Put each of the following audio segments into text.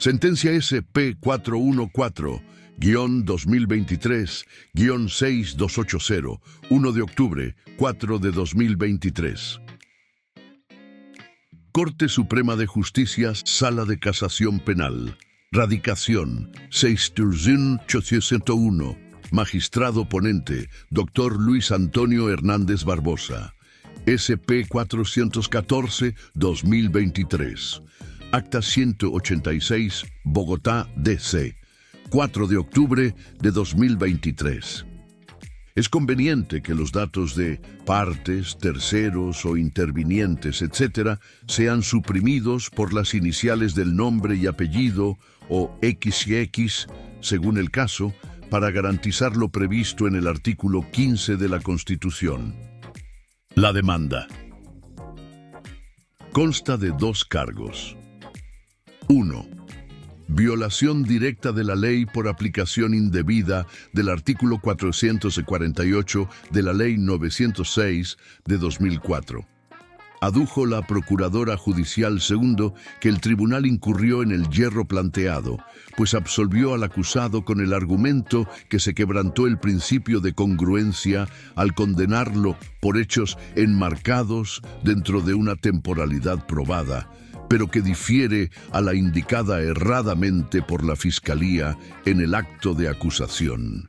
Sentencia SP414-2023-6280, 1 de octubre, 4 de 2023. Corte Suprema de Justicia, Sala de Casación Penal. Radicación, 6.801. Magistrado ponente, Dr. Luis Antonio Hernández Barbosa. SP414-2023. Acta 186, Bogotá, D.C., 4 de octubre de 2023. Es conveniente que los datos de partes, terceros o intervinientes, etc., sean suprimidos por las iniciales del nombre y apellido o X y X, según el caso, para garantizar lo previsto en el artículo 15 de la Constitución. La demanda consta de 2 cargos. 1. Violación directa de la ley por aplicación indebida del artículo 448 de la Ley 906 de 2004. Adujo la Procuradora Judicial II que el tribunal incurrió en el yerro planteado, pues absolvió al acusado con el argumento que se quebrantó el principio de congruencia al condenarlo por hechos enmarcados dentro de una temporalidad probada, pero que difiere a la indicada erradamente por la Fiscalía en el acto de acusación.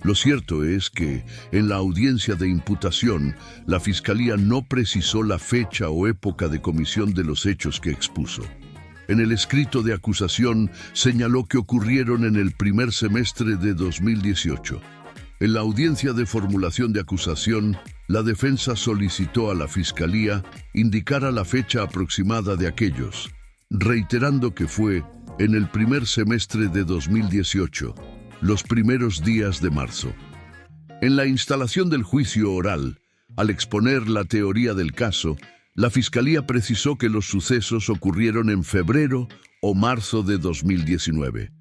Lo cierto es que, en la audiencia de imputación, la Fiscalía no precisó la fecha o época de comisión de los hechos que expuso. En el escrito de acusación señaló que ocurrieron en el primer semestre de 2018. En la audiencia de formulación de acusación, la defensa solicitó a la Fiscalía indicara la fecha aproximada de aquellos, reiterando que fue en el primer semestre de 2018, los primeros días de marzo. En la instalación del juicio oral, al exponer la teoría del caso, la Fiscalía precisó que los sucesos ocurrieron en febrero o marzo de 2019.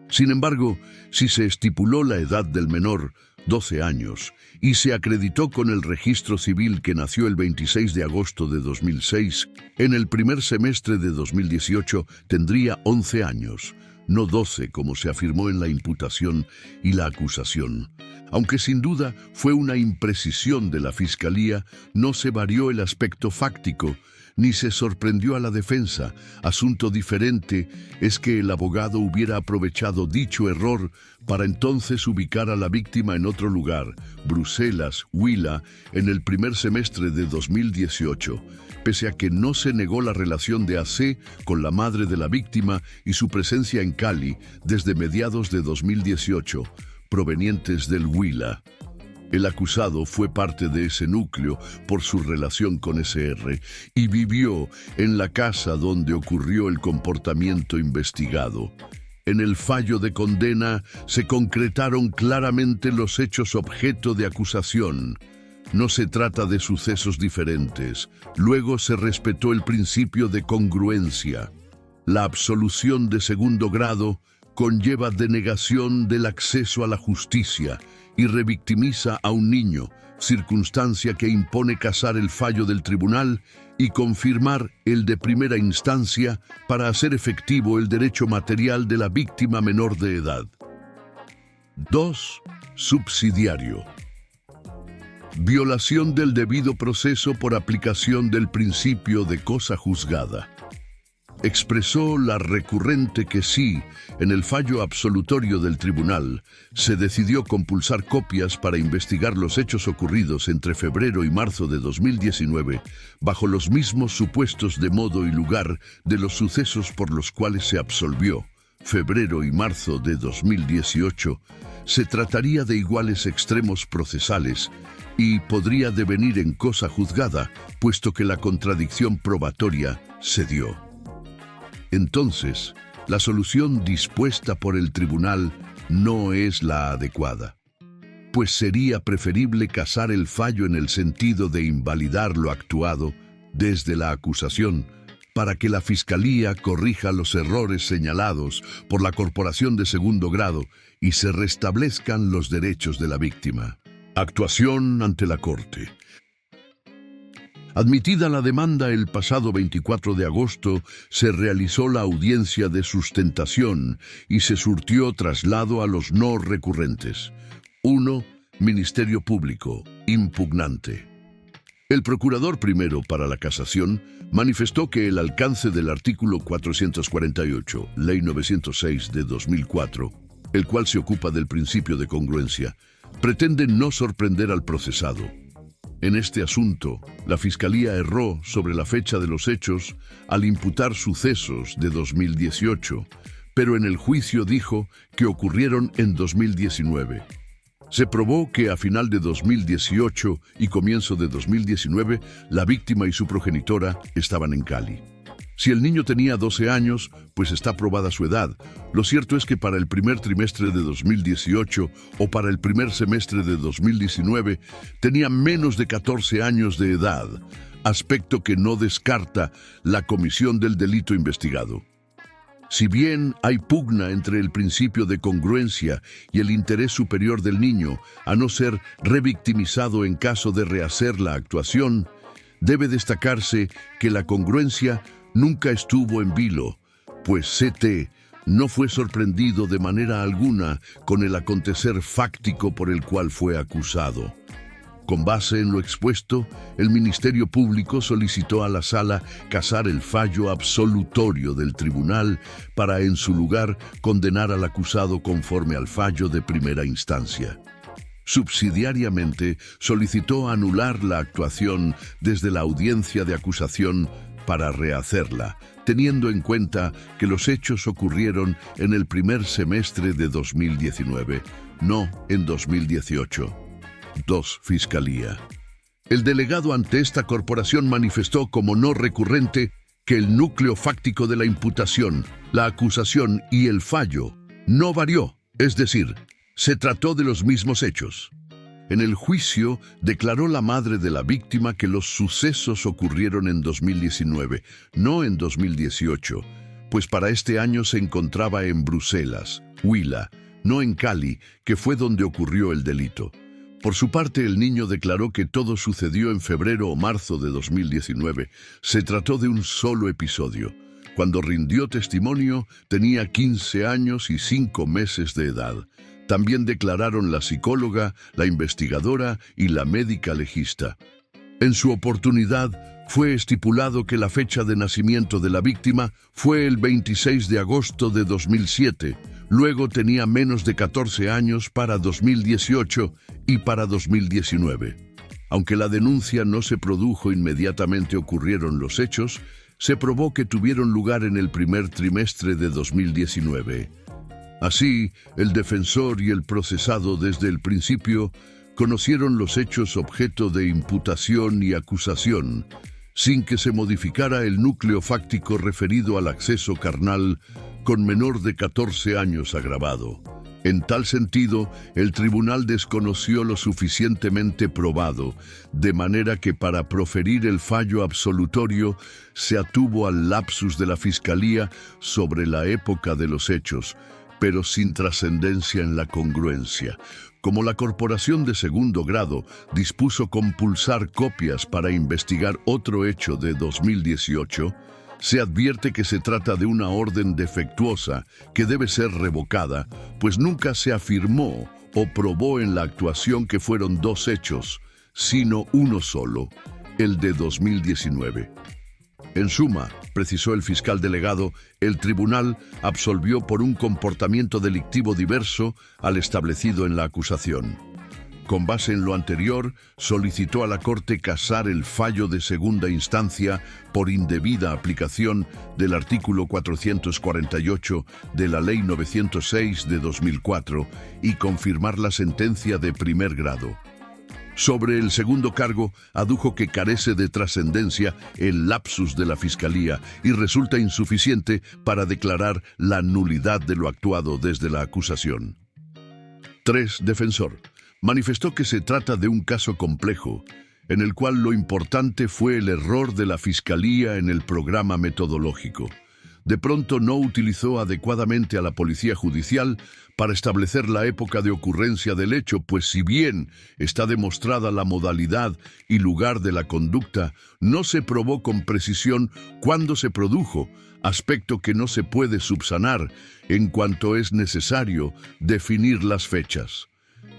Sin embargo, si se estipuló la edad del menor, 12 años, y se acreditó con el registro civil que nació el 26 de agosto de 2006, en el primer semestre de 2018 tendría 11 años, no 12 como se afirmó en la imputación y la acusación. Aunque sin duda fue una imprecisión de la Fiscalía, no se varió el aspecto fáctico, ni se sorprendió a la defensa. Asunto diferente es que el abogado hubiera aprovechado dicho error para entonces ubicar a la víctima en otro lugar, Bruselas, Huila, en el primer semestre de 2018, pese a que no se negó la relación de AC con la madre de la víctima y su presencia en Cali desde mediados de 2018, provenientes del Huila. El acusado fue parte de ese núcleo por su relación con SR y vivió en la casa donde ocurrió el comportamiento investigado. En el fallo de condena se concretaron claramente los hechos objeto de acusación. No se trata de sucesos diferentes. Luego se respetó el principio de congruencia. La absolución de segundo grado conlleva denegación del acceso a la justicia y revictimiza a un niño, circunstancia que impone casar el fallo del tribunal y confirmar el de primera instancia para hacer efectivo el derecho material de la víctima menor de edad. 2. Subsidiario. Violación del debido proceso por aplicación del principio de cosa juzgada. Expresó la recurrente que sí, en el fallo absolutorio del tribunal, se decidió compulsar copias para investigar los hechos ocurridos entre febrero y marzo de 2019, bajo los mismos supuestos de modo y lugar de los sucesos por los cuales se absolvió, febrero y marzo de 2018, se trataría de iguales extremos procesales y podría devenir en cosa juzgada, puesto que la contradicción probatoria se dio. Entonces, la solución dispuesta por el tribunal no es la adecuada, pues sería preferible casar el fallo en el sentido de invalidar lo actuado desde la acusación, para que la Fiscalía corrija los errores señalados por la Corporación de Segundo Grado y se restablezcan los derechos de la víctima. Actuación ante la Corte. Admitida la demanda el pasado 24 de agosto, se realizó la audiencia de sustentación y se surtió traslado a los no recurrentes. 1. Ministerio Público, impugnante. El procurador primero para la casación manifestó que el alcance del artículo 448, Ley 906 de 2004, el cual se ocupa del principio de congruencia, pretende no sorprender al procesado. En este asunto, la Fiscalía erró sobre la fecha de los hechos al imputar sucesos de 2018, pero en el juicio dijo que ocurrieron en 2019. Se probó que a final de 2018 y comienzo de 2019, la víctima y su progenitora estaban en Cali. Si el niño tenía 12 años, pues está probada su edad. Lo cierto es que para el primer trimestre de 2018 o para el primer semestre de 2019, tenía menos de 14 años de edad, aspecto que no descarta la comisión del delito investigado. Si bien hay pugna entre el principio de congruencia y el interés superior del niño a no ser revictimizado en caso de rehacer la actuación, debe destacarse que la congruencia nunca estuvo en vilo, pues CT no fue sorprendido de manera alguna con el acontecer fáctico por el cual fue acusado. Con base en lo expuesto, el Ministerio Público solicitó a la Sala casar el fallo absolutorio del tribunal para, en su lugar, condenar al acusado conforme al fallo de primera instancia. Subsidiariamente, solicitó anular la actuación desde la audiencia de acusación para rehacerla, teniendo en cuenta que los hechos ocurrieron en el primer semestre de 2019, no en 2018. 2. Fiscalía. El delegado ante esta corporación manifestó como no recurrente que el núcleo fáctico de la imputación, la acusación y el fallo no varió, es decir, se trató de los mismos hechos. En el juicio, declaró la madre de la víctima que los sucesos ocurrieron en 2019, no en 2018, pues para este año se encontraba en Bruselas, Huila, no en Cali, que fue donde ocurrió el delito. Por su parte, el niño declaró que todo sucedió en febrero o marzo de 2019. Se trató de un solo episodio. Cuando rindió testimonio, tenía 15 años y 5 meses de edad. También declararon la psicóloga, la investigadora y la médica legista. En su oportunidad, fue estipulado que la fecha de nacimiento de la víctima fue el 26 de agosto de 2007. Luego tenía menos de 14 años para 2018 y para 2019. Aunque la denuncia no se produjo inmediatamente ocurrieron los hechos, se probó que tuvieron lugar en el primer trimestre de 2019. Así, el defensor y el procesado desde el principio conocieron los hechos objeto de imputación y acusación, sin que se modificara el núcleo fáctico referido al acceso carnal con menor de 14 años agravado. En tal sentido, el tribunal desconoció lo suficientemente probado, de manera que para proferir el fallo absolutorio se atuvo al lapsus de la Fiscalía sobre la época de los hechos, pero sin trascendencia en la congruencia. Como la Corporación de Segundo Grado dispuso compulsar copias para investigar otro hecho de 2018, se advierte que se trata de una orden defectuosa que debe ser revocada, pues nunca se afirmó o probó en la actuación que fueron 2 hechos, sino uno solo, el de 2019. En suma, precisó el fiscal delegado, el tribunal absolvió por un comportamiento delictivo diverso al establecido en la acusación. Con base en lo anterior, solicitó a la Corte casar el fallo de segunda instancia por indebida aplicación del artículo 448 de la Ley 906 de 2004 y confirmar la sentencia de primer grado. Sobre el segundo cargo, adujo que carece de trascendencia el lapsus de la Fiscalía y resulta insuficiente para declarar la nulidad de lo actuado desde la acusación. 3. Defensor. Manifestó que se trata de un caso complejo, en el cual lo importante fue el error de la Fiscalía en el programa metodológico. de pronto no utilizó adecuadamente a la policía judicial para establecer la época de ocurrencia del hecho, pues si bien está demostrada la modalidad y lugar de la conducta, no se probó con precisión cuándo se produjo, aspecto que no se puede subsanar en cuanto es necesario definir las fechas.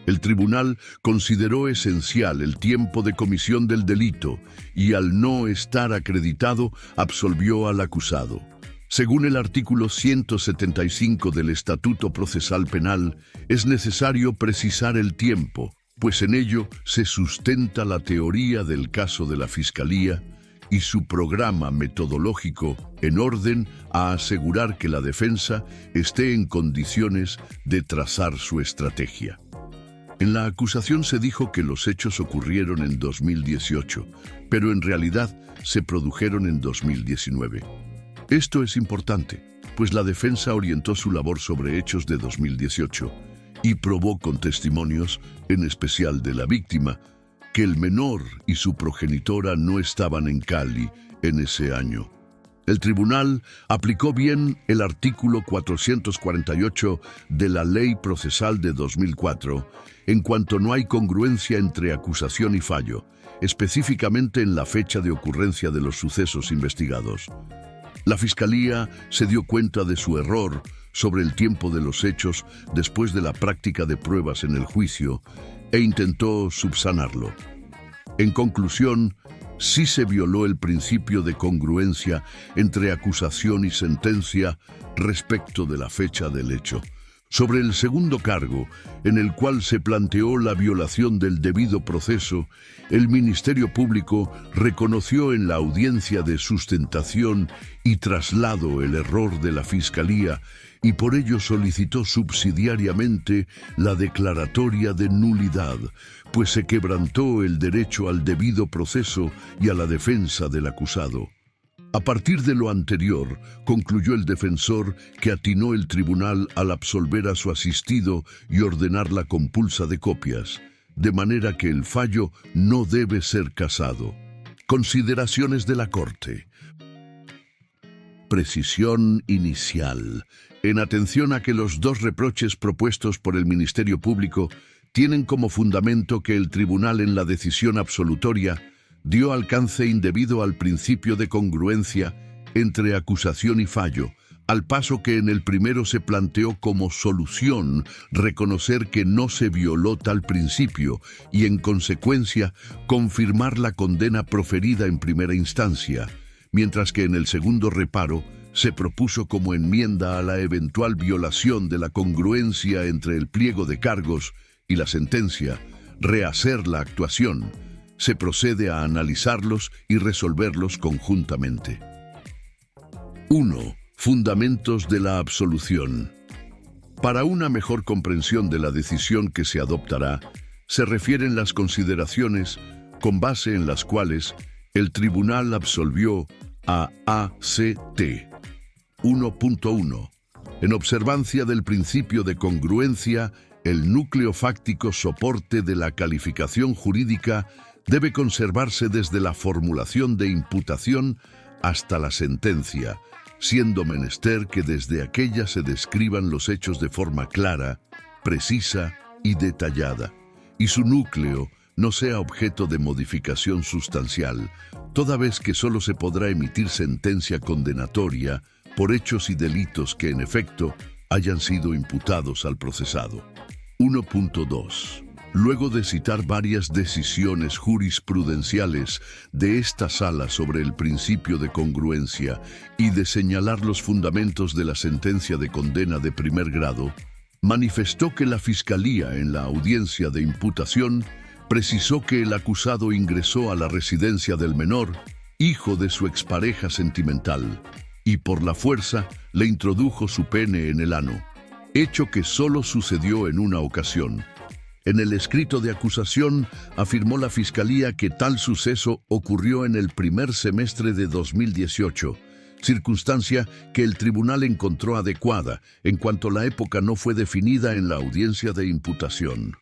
El tribunal consideró esencial el tiempo de comisión del delito y, al no estar acreditado, absolvió al acusado. Según el artículo 175 del Estatuto Procesal Penal, es necesario precisar el tiempo, pues en ello se sustenta la teoría del caso de la Fiscalía y su programa metodológico en orden a asegurar que la defensa esté en condiciones de trazar su estrategia. En la acusación se dijo que los hechos ocurrieron en 2018, pero en realidad se produjeron en 2019. Esto es importante, pues la defensa orientó su labor sobre hechos de 2018 y probó con testimonios, en especial de la víctima, que el menor y su progenitora no estaban en Cali en ese año. El tribunal aplicó bien el artículo 448 de la Ley Procesal de 2004 en cuanto no hay congruencia entre acusación y fallo, específicamente en la fecha de ocurrencia de los sucesos investigados. La Fiscalía se dio cuenta de su error sobre el tiempo de los hechos después de la práctica de pruebas en el juicio e intentó subsanarlo. En conclusión, sí se violó el principio de congruencia entre acusación y sentencia respecto de la fecha del hecho. Sobre el segundo cargo, en el cual se planteó la violación del debido proceso, el Ministerio Público reconoció en la audiencia de sustentación y traslado el error de la Fiscalía y por ello solicitó subsidiariamente la declaratoria de nulidad, pues se quebrantó el derecho al debido proceso y a la defensa del acusado. A partir de lo anterior, concluyó el defensor que atinó el tribunal al absolver a su asistido y ordenar la compulsa de copias, de manera que el fallo no debe ser casado. Consideraciones de la Corte. Precisión inicial. En atención a que los dos reproches propuestos por el Ministerio Público tienen como fundamento que el tribunal en la decisión absolutoria dio alcance indebido al principio de congruencia entre acusación y fallo, al paso que en el primero se planteó como solución reconocer que no se violó tal principio y, en consecuencia, confirmar la condena proferida en primera instancia, mientras que en el segundo reparo se propuso como enmienda a la eventual violación de la congruencia entre el pliego de cargos y la sentencia, rehacer la actuación. Se procede a analizarlos y resolverlos conjuntamente. 1. Fundamentos de la absolución. Para una mejor comprensión de la decisión que se adoptará, se refieren las consideraciones con base en las cuales el tribunal absolvió a ACT. 1.1. En observancia del principio de congruencia, el núcleo fáctico soporte de la calificación jurídica debe conservarse desde la formulación de imputación hasta la sentencia, siendo menester que desde aquella se describan los hechos de forma clara, precisa y detallada, y su núcleo no sea objeto de modificación sustancial, toda vez que solo se podrá emitir sentencia condenatoria por hechos y delitos que en efecto hayan sido imputados al procesado. 1.2. Luego de citar varias decisiones jurisprudenciales de esta sala sobre el principio de congruencia y de señalar los fundamentos de la sentencia de condena de primer grado, manifestó que la Fiscalía en la audiencia de imputación precisó que el acusado ingresó a la residencia del menor, hijo de su expareja sentimental, y por la fuerza le introdujo su pene en el ano, hecho que solo sucedió en una ocasión. En el escrito de acusación afirmó la Fiscalía que tal suceso ocurrió en el primer semestre de 2018, circunstancia que el tribunal encontró adecuada en cuanto la época no fue definida en la audiencia de imputación.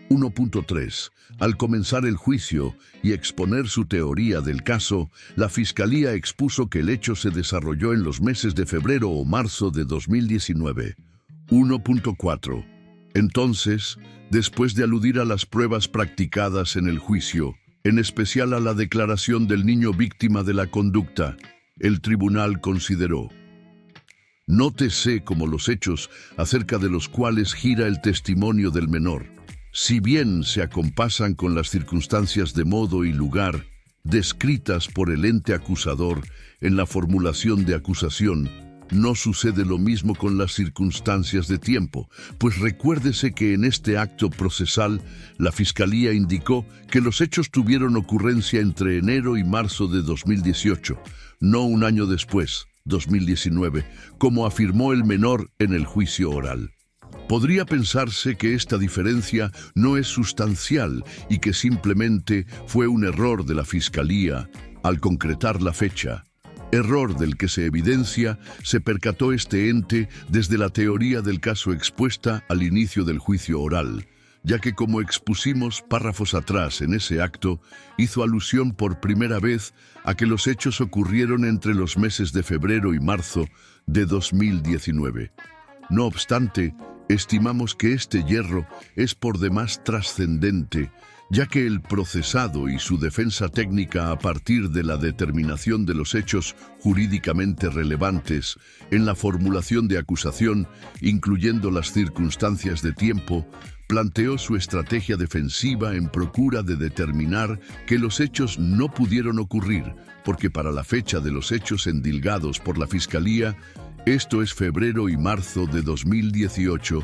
1.3. Al comenzar el juicio y exponer su teoría del caso, la Fiscalía expuso que el hecho se desarrolló en los meses de febrero o marzo de 2019. 1.4. Entonces, después de aludir a las pruebas practicadas en el juicio, en especial a la declaración del niño víctima de la conducta, el tribunal consideró: nótese como los hechos acerca de los cuales gira el testimonio del menor, si bien se acompasan con las circunstancias de modo y lugar descritas por el ente acusador en la formulación de acusación, no sucede lo mismo con las circunstancias de tiempo, pues recuérdese que en este acto procesal la Fiscalía indicó que los hechos tuvieron ocurrencia entre enero y marzo de 2018, no un año después, 2019, como afirmó el menor en el juicio oral. Podría pensarse que esta diferencia no es sustancial y que simplemente fue un error de la Fiscalía al concretar la fecha. Error del que se evidencia se percató este ente desde la teoría del caso expuesta al inicio del juicio oral, ya que, como expusimos párrafos atrás en ese acto, hizo alusión por primera vez a que los hechos ocurrieron entre los meses de febrero y marzo de 2019. No obstante, estimamos que este hierro es por demás trascendente, ya que el procesado y su defensa técnica a partir de la determinación de los hechos jurídicamente relevantes en la formulación de acusación, incluyendo las circunstancias de tiempo, planteó su estrategia defensiva en procura de determinar que los hechos no pudieron ocurrir, porque para la fecha de los hechos endilgados por la Fiscalía, esto es febrero y marzo de 2018,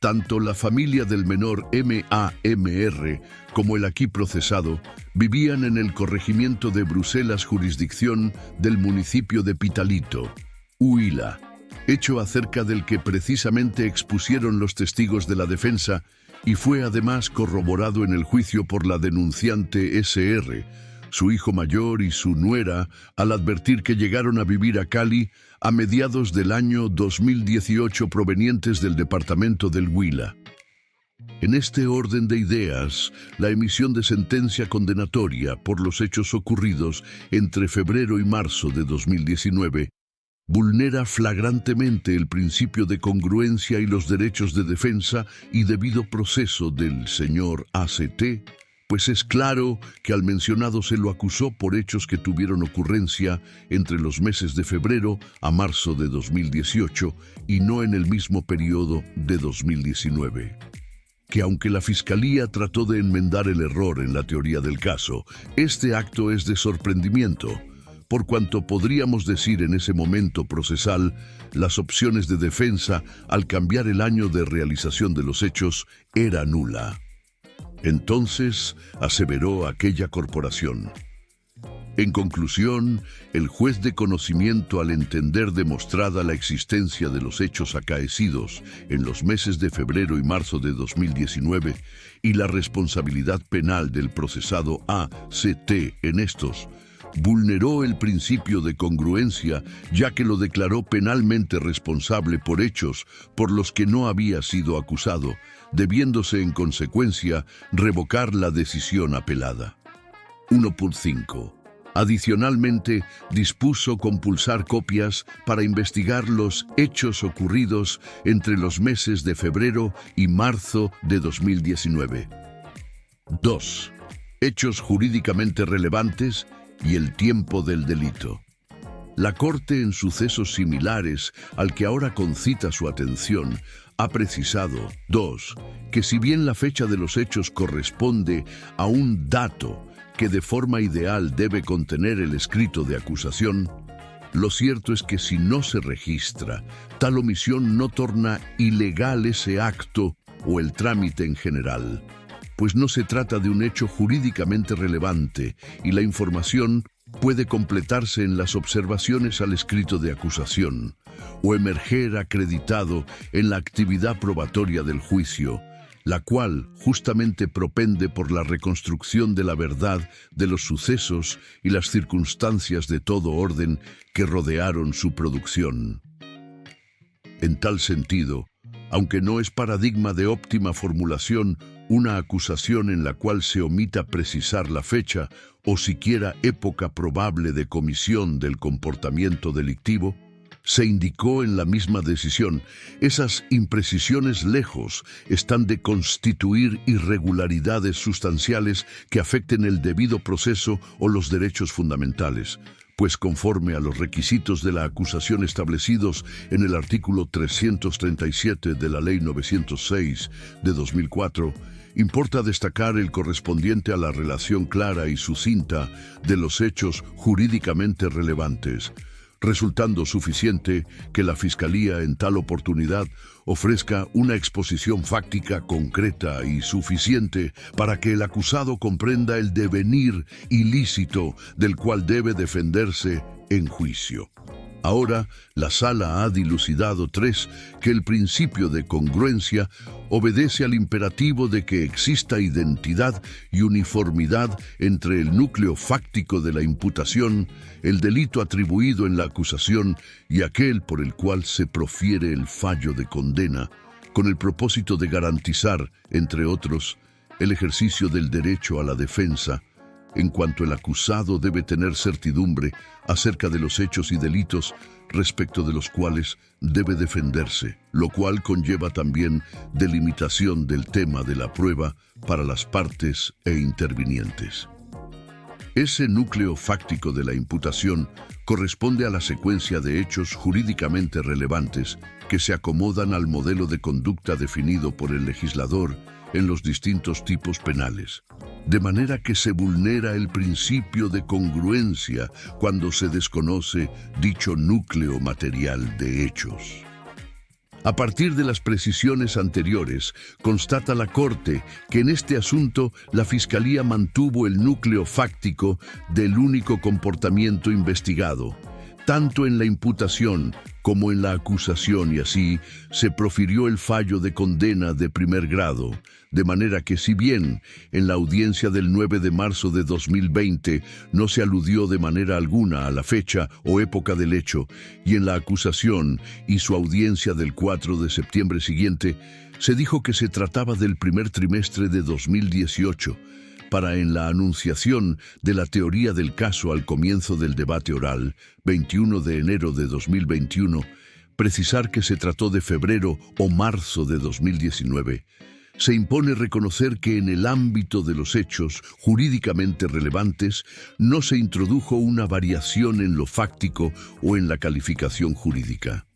tanto la familia del menor MAMR como el aquí procesado vivían en el corregimiento de Bruselas, jurisdicción del municipio de Pitalito, Huila, hecho acerca del que precisamente expusieron los testigos de la defensa y fue además corroborado en el juicio por la denunciante SR, su hijo mayor y su nuera, al advertir que llegaron a vivir a Cali a mediados del año 2018 provenientes del departamento del Huila. En este orden de ideas, la emisión de sentencia condenatoria por los hechos ocurridos entre febrero y marzo de 2019 vulnera flagrantemente el principio de congruencia y los derechos de defensa y debido proceso del señor ACT, pues es claro que al mencionado se lo acusó por hechos que tuvieron ocurrencia entre los meses de febrero a marzo de 2018 y no en el mismo periodo de 2019. Que aunque la Fiscalía trató de enmendar el error en la teoría del caso, este acto es de sorprendimiento, por cuanto podríamos decir en ese momento procesal, las opciones de defensa al cambiar el año de realización de los hechos era nula. Entonces, aseveró aquella corporación. En conclusión, el juez de conocimiento, al entender demostrada la existencia de los hechos acaecidos en los meses de febrero y marzo de 2019 y la responsabilidad penal del procesado ACT en estos, vulneró el principio de congruencia, ya que lo declaró penalmente responsable por hechos por los que no había sido acusado, debiéndose en consecuencia revocar la decisión apelada. 1.5. Adicionalmente, dispuso compulsar copias para investigar los hechos ocurridos entre los meses de febrero y marzo de 2019. 2. Hechos jurídicamente relevantes y el tiempo del delito. La Corte, en sucesos similares al que ahora concita su atención, ha precisado, 2, que si bien la fecha de los hechos corresponde a un dato que de forma ideal debe contener el escrito de acusación, lo cierto es que si no se registra, tal omisión no torna ilegal ese acto o el trámite en general, pues no se trata de un hecho jurídicamente relevante y la información puede completarse en las observaciones al escrito de acusación o emerger acreditado en la actividad probatoria del juicio, la cual justamente propende por la reconstrucción de la verdad de los sucesos y las circunstancias de todo orden que rodearon su producción. En tal sentido, aunque no es paradigma de óptima formulación, una acusación en la cual se omita precisar la fecha o siquiera época probable de comisión del comportamiento delictivo. Se indicó en la misma decisión, esas imprecisiones lejos están de constituir irregularidades sustanciales que afecten el debido proceso o los derechos fundamentales, pues conforme a los requisitos de la acusación establecidos en el artículo 337 de la Ley 906 de 2004, importa destacar el correspondiente a la relación clara y sucinta de los hechos jurídicamente relevantes, resultando suficiente que la Fiscalía en tal oportunidad ofrezca una exposición fáctica concreta y suficiente para que el acusado comprenda el devenir ilícito del cual debe defenderse en juicio. Ahora, la Sala ha dilucidado que el principio de congruencia obedece al imperativo de que exista identidad y uniformidad entre el núcleo fáctico de la imputación, el delito atribuido en la acusación y aquel por el cual se profiere el fallo de condena, con el propósito de garantizar, entre otros, el ejercicio del derecho a la defensa, en cuanto el acusado debe tener certidumbre acerca de los hechos y delitos respecto de los cuales debe defenderse, lo cual conlleva también delimitación del tema de la prueba para las partes e intervinientes. Ese núcleo fáctico de la imputación corresponde a la secuencia de hechos jurídicamente relevantes que se acomodan al modelo de conducta definido por el legislador en los distintos tipos penales, de manera que se vulnera el principio de congruencia cuando se desconoce dicho núcleo material de hechos. A partir de las precisiones anteriores, constata la Corte que en este asunto la Fiscalía mantuvo el núcleo fáctico del único comportamiento investigado, tanto en la imputación como en la acusación, y así se profirió el fallo de condena de primer grado, de manera que si bien en la audiencia del 9 de marzo de 2020 no se aludió de manera alguna a la fecha o época del hecho, y en la acusación y su audiencia del 4 de septiembre siguiente, se dijo que se trataba del primer trimestre de 2018, para en la anunciación de la teoría del caso al comienzo del debate oral, 21 de enero de 2021, precisar que se trató de febrero o marzo de 2019, se impone reconocer que en el ámbito de los hechos jurídicamente relevantes no se introdujo una variación en lo fáctico o en la calificación jurídica.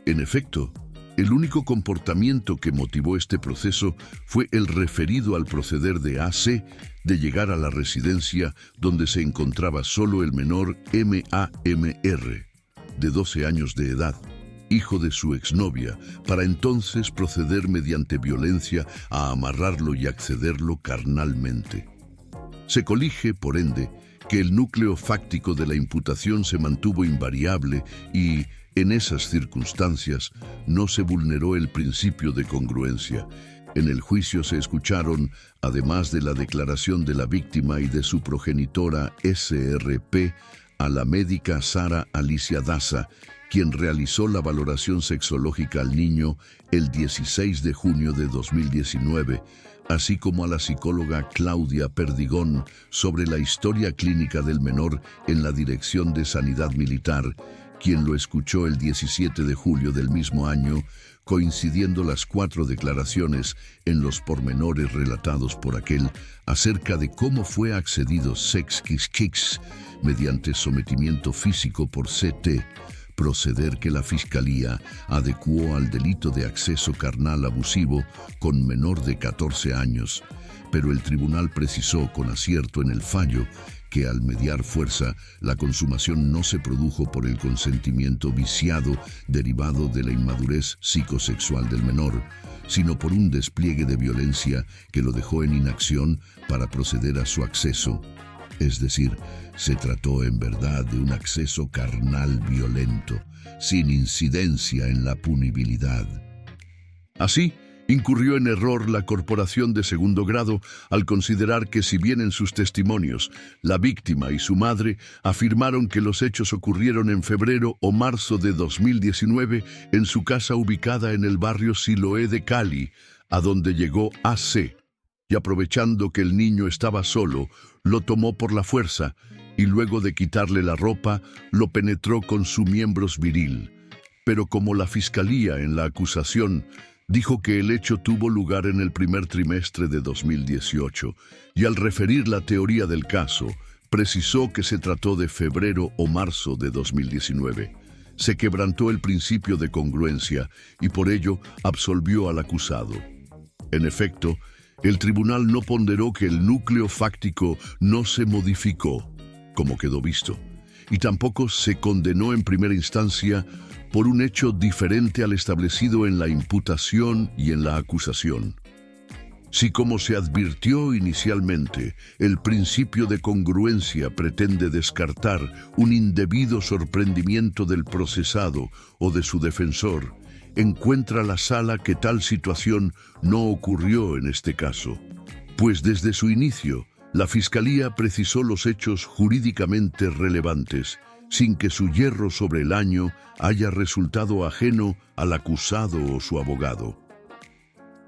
En efecto, el único comportamiento que motivó este proceso fue el referido al proceder de AC de llegar a la residencia donde se encontraba solo el menor MAMR, de 12 años de edad, hijo de su exnovia, para entonces proceder mediante violencia a amarrarlo y accederlo carnalmente. Se colige, por ende, que el núcleo fáctico de la imputación se mantuvo invariable y, en esas circunstancias, no se vulneró el principio de congruencia. En el juicio se escucharon, además de la declaración de la víctima y de su progenitora SRP, a la médica Sara Alicia Daza, quien realizó la valoración sexológica al niño el 16 de junio de 2019, así como a la psicóloga Claudia Perdigón sobre la historia clínica del menor en la Dirección de Sanidad Militar, quien lo escuchó el 17 de julio del mismo año, coincidiendo las 4 declaraciones en los pormenores relatados por aquel acerca de cómo fue accedido sex kicks mediante sometimiento físico por CT, proceder que la Fiscalía adecuó al delito de acceso carnal abusivo con menor de 14 años, pero el tribunal precisó con acierto en el fallo que al mediar fuerza, la consumación no se produjo por el consentimiento viciado derivado de la inmadurez psicosexual del menor, sino por un despliegue de violencia que lo dejó en inacción para proceder a su acceso. Es decir, se trató en verdad de un acceso carnal violento, sin incidencia en la punibilidad. Así, Incurrió en error la corporación de segundo grado al considerar que, si bien en sus testimonios la víctima y su madre afirmaron que los hechos ocurrieron en febrero o marzo de 2019 en su casa ubicada en el barrio Siloé de Cali, a donde llegó AC, y aprovechando que el niño estaba solo, lo tomó por la fuerza y luego de quitarle la ropa, lo penetró con su miembro viril. Pero como la fiscalía en la acusación dijo que el hecho tuvo lugar en el primer trimestre de 2018 y al referir la teoría del caso, precisó que se trató de febrero o marzo de 2019. Se quebrantó el principio de congruencia y por ello absolvió al acusado. En efecto, el tribunal no ponderó que el núcleo fáctico no se modificó, como quedó visto, y tampoco se condenó en primera instancia por un hecho diferente al establecido en la imputación y en la acusación. Si, como se advirtió inicialmente, el principio de congruencia pretende descartar un indebido sorprendimiento del procesado o de su defensor, encuentra la sala que tal situación no ocurrió en este caso, pues desde su inicio, la Fiscalía precisó los hechos jurídicamente relevantes, sin que su hierro sobre el año haya resultado ajeno al acusado o su abogado.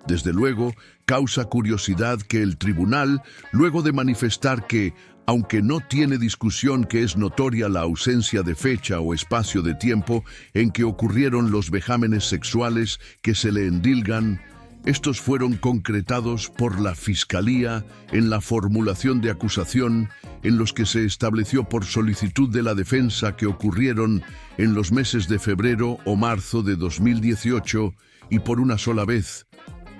Desde luego, causa curiosidad que el tribunal, luego de manifestar que, aunque no tiene discusión que es notoria la ausencia de fecha o espacio de tiempo en que ocurrieron los vejámenes sexuales que se le endilgan, estos fueron concretados por la Fiscalía en la formulación de acusación en los que se estableció por solicitud de la defensa que ocurrieron en los meses de febrero o marzo de 2018 y por una sola vez.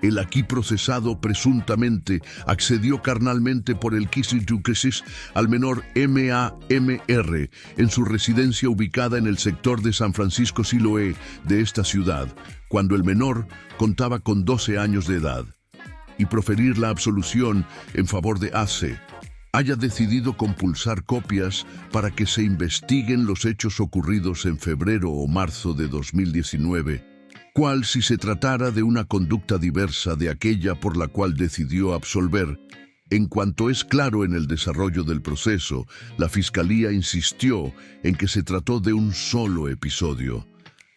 El aquí procesado presuntamente accedió carnalmente por el quisituquesis al menor MAMR en su residencia ubicada en el sector de San Francisco Siloé de esta ciudad, cuando el menor contaba con 12 años de edad, y proferir la absolución en favor de AC, haya decidido compulsar copias para que se investiguen los hechos ocurridos en febrero o marzo de 2019, cual si se tratara de una conducta diversa de aquella por la cual decidió absolver. En cuanto es claro en el desarrollo del proceso, la Fiscalía insistió en que se trató de un solo episodio.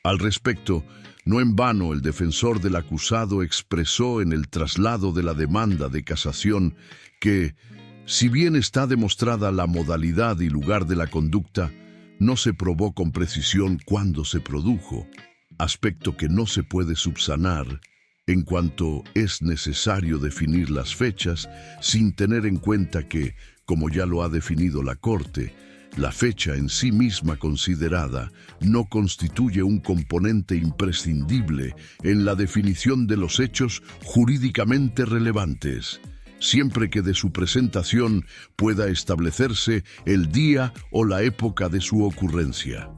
Al respecto, no en vano el defensor del acusado expresó en el traslado de la demanda de casación que, si bien está demostrada la modalidad y lugar de la conducta, no se probó con precisión cuándo se produjo, aspecto que no se puede subsanar, en cuanto es necesario definir las fechas sin tener en cuenta que, como ya lo ha definido la Corte, la fecha en sí misma considerada no constituye un componente imprescindible en la definición de los hechos jurídicamente relevantes, siempre que de su presentación pueda establecerse el día o la época de su ocurrencia.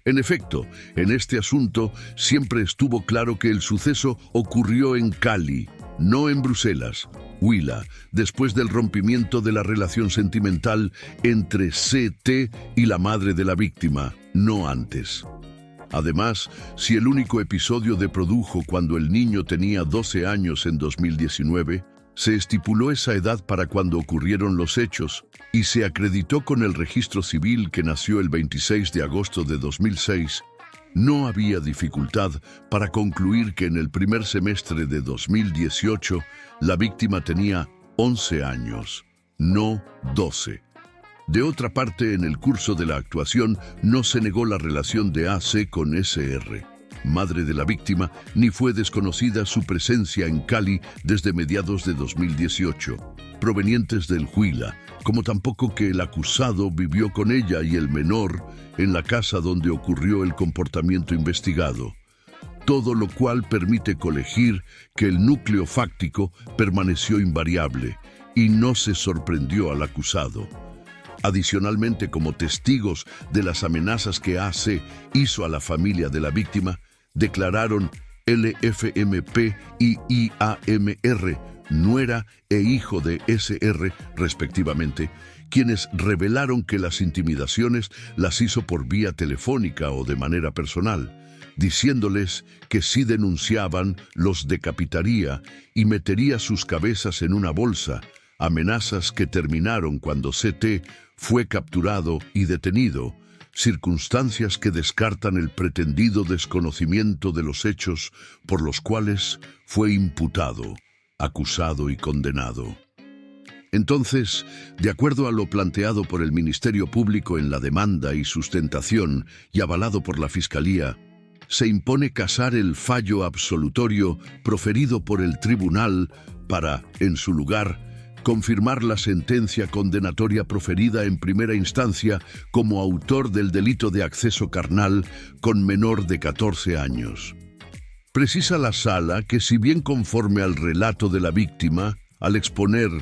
En efecto, en este asunto siempre estuvo claro que el suceso ocurrió en Cali, no en Bruselas, Huila, después del rompimiento de la relación sentimental entre CT y la madre de la víctima, no antes. Además, si el único episodio se produjo cuando el niño tenía 12 años en 2019, se estipuló esa edad para cuando ocurrieron los hechos y se acreditó con el registro civil que nació el 26 de agosto de 2006, no había dificultad para concluir que en el primer semestre de 2018 la víctima tenía 11 años, no 12. De otra parte, en el curso de la actuación no se negó la relación de AC con SR, madre de la víctima, ni fue desconocida su presencia en Cali desde mediados de 2018, provenientes del Huila, como tampoco que el acusado vivió con ella y el menor en la casa donde ocurrió el comportamiento investigado, todo lo cual permite colegir que el núcleo fáctico permaneció invariable y no se sorprendió al acusado. Adicionalmente, como testigos de las amenazas que AC hizo a la familia de la víctima, declararon LFMP y IAMR, nuera e hijo de SR, respectivamente, quienes revelaron que las intimidaciones las hizo por vía telefónica o de manera personal, diciéndoles que si denunciaban los decapitaría y metería sus cabezas en una bolsa, amenazas que terminaron cuando CT fue capturado y detenido, circunstancias que descartan el pretendido desconocimiento de los hechos por los cuales fue imputado, acusado y condenado. Entonces, de acuerdo a lo planteado por el Ministerio Público en la demanda y sustentación y avalado por la Fiscalía, se impone casar el fallo absolutorio proferido por el tribunal para, en su lugar, confirmar la sentencia condenatoria proferida en primera instancia como autor del delito de acceso carnal con menor de 14 años. Precisa la Sala que, si bien conforme al relato de la víctima, al exponer,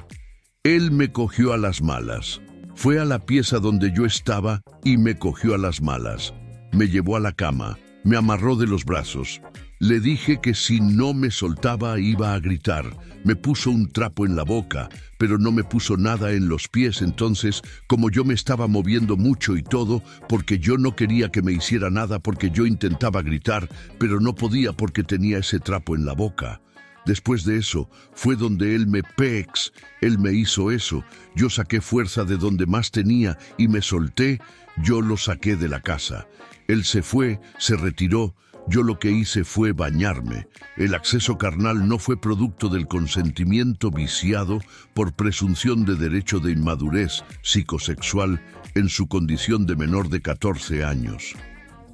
él me cogió a las malas, fue a la pieza donde yo estaba y me cogió a las malas, me llevó a la cama, me amarró de los brazos. Le dije que si no me soltaba iba a gritar. Me puso un trapo en la boca, pero no me puso nada en los pies. Entonces, como yo me estaba moviendo mucho y todo, porque yo no quería que me hiciera nada, porque yo intentaba gritar, pero no podía porque tenía ese trapo en la boca. Después de eso, fue donde él me hizo eso. Yo saqué fuerza de donde más tenía y me solté. Yo lo saqué de la casa. Él se fue, se retiró. Yo lo que hice fue bañarme. El acceso carnal no fue producto del consentimiento viciado por presunción de derecho de inmadurez psicosexual en su condición de menor de 14 años,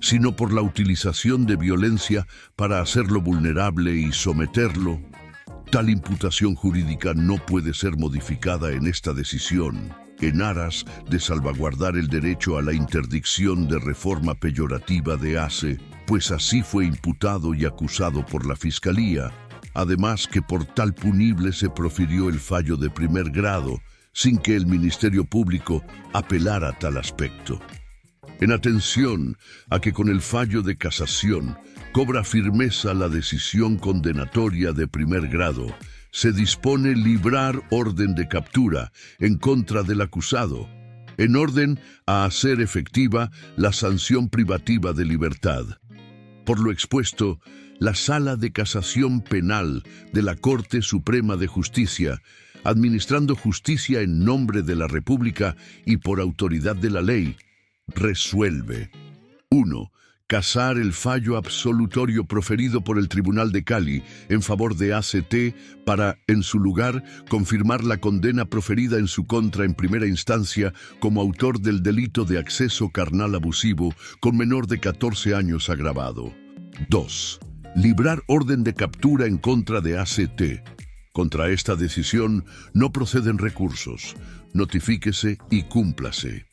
sino por la utilización de violencia para hacerlo vulnerable y someterlo. Tal imputación jurídica no puede ser modificada en esta decisión, en aras de salvaguardar el derecho a la interdicción de reforma peyorativa de ACE, pues así fue imputado y acusado por la Fiscalía, además que por tal punible se profirió el fallo de primer grado, sin que el Ministerio Público apelara tal aspecto. En atención a que con el fallo de casación cobra firmeza la decisión condenatoria de primer grado, se dispone librar orden de captura en contra del acusado, en orden a hacer efectiva la sanción privativa de libertad. Por lo expuesto, la Sala de Casación Penal de la Corte Suprema de Justicia, administrando justicia en nombre de la República y por autoridad de la ley, resuelve: 1. Casar el fallo absolutorio proferido por el Tribunal de Cali en favor de ACT para, en su lugar, confirmar la condena proferida en su contra en primera instancia como autor del delito de acceso carnal abusivo con menor de 14 años agravado. 2. Librar orden de captura en contra de ACT. Contra esta decisión no proceden recursos. Notifíquese y cúmplase.